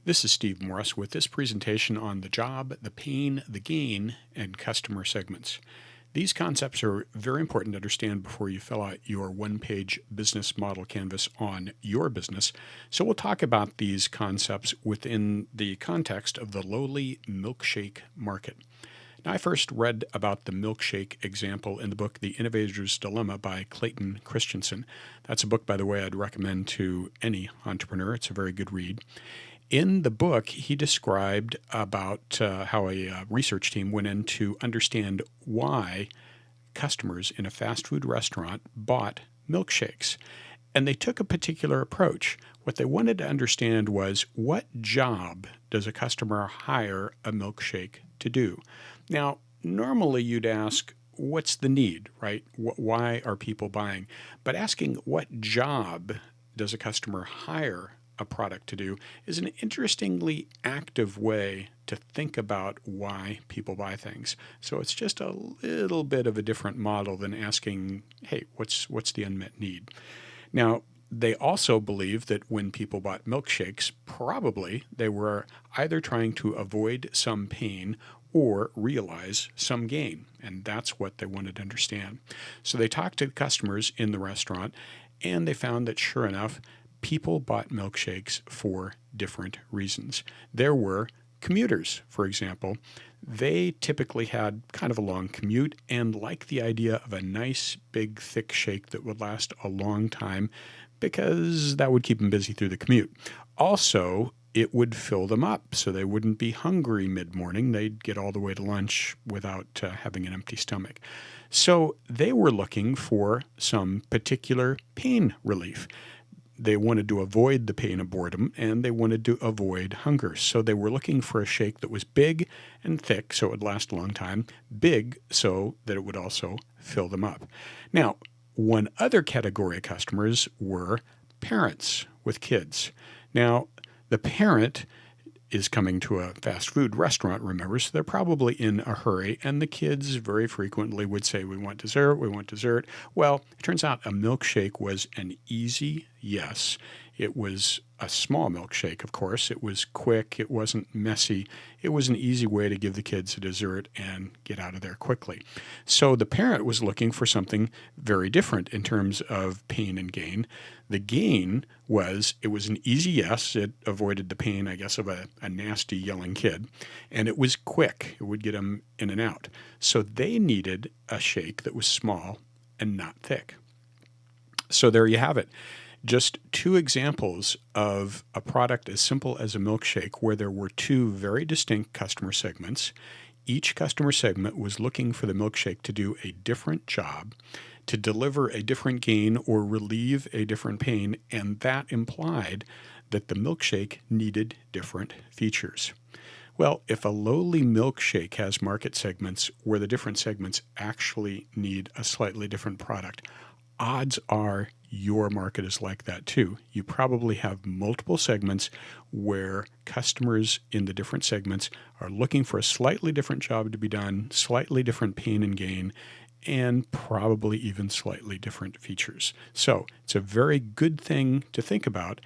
This is Steve Morris with this presentation on the job, the pain, the gain, and customer segments. These concepts are very important to understand before you fill out your one-page business model canvas on your business. So we'll talk about these concepts within the context of the lowly milkshake market. Now, I first read about the milkshake example in the book The Innovator's Dilemma by Clayton Christensen. That's a book, by the way, I'd recommend to any entrepreneur. It's a very good read. In the book, he described about how a research team went in to understand why customers in a fast food restaurant bought milkshakes. And they took a particular approach. What they wanted to understand was, what job does a customer hire a milkshake to do? Now, normally you'd ask, what's the need, right? Why are people buying? But asking what job does a customer hire a product to do is an interestingly active way to think about why people buy things. So it's just a little bit of a different model than asking, hey, what's the unmet need? Now, they also believe that when people bought milkshakes, probably they were either trying to avoid some pain or realize some gain. And that's what they wanted to understand. So they talked to customers in the restaurant, and they found that sure enough, people bought milkshakes for different reasons. There were commuters, for example. They typically had kind of a long commute and liked the idea of a nice, big, thick shake that would last a long time because that would keep them busy through the commute. Also, it would fill them up so they wouldn't be hungry mid-morning. They'd get all the way to lunch without having an empty stomach. So they were looking for some particular pain relief. They wanted to avoid the pain of boredom, and they wanted to avoid hunger. So they were looking for a shake that was big and thick so it would last a long time, big so that it would also fill them up. Now, one other category of customers were parents with kids. Now, the parent is coming to a fast food restaurant, remember, so they're probably in a hurry, and the kids very frequently would say, we want dessert, we want dessert. Well, it turns out a milkshake was an easy yes. It was a small milkshake, of course. It was quick. It wasn't messy. It was an easy way to give the kids a dessert and get out of there quickly. So the parent was looking for something very different in terms of pain and gain. The gain was, it was an easy yes. It avoided the pain, I guess, of a nasty yelling kid. And it was quick. It would get them in and out. So they needed a shake that was small and not thick. So there you have it. Just two examples of a product as simple as a milkshake where there were two very distinct customer segments. Each customer segment was looking for the milkshake to do a different job, to deliver a different gain or relieve a different pain, and that implied that the milkshake needed different features. Well, if a lowly milkshake has market segments where the different segments actually need a slightly different product, odds are your market is like that too. You probably have multiple segments where customers in the different segments are looking for a slightly different job to be done, slightly different pain and gain, and probably even slightly different features. So it's a very good thing to think about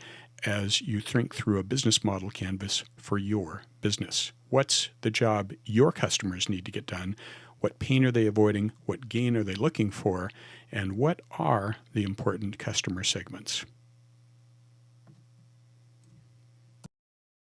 as you think through a business model canvas for your business. What's the job your customers need to get done? What pain are they avoiding? What gain are they looking for? And what are the important customer segments?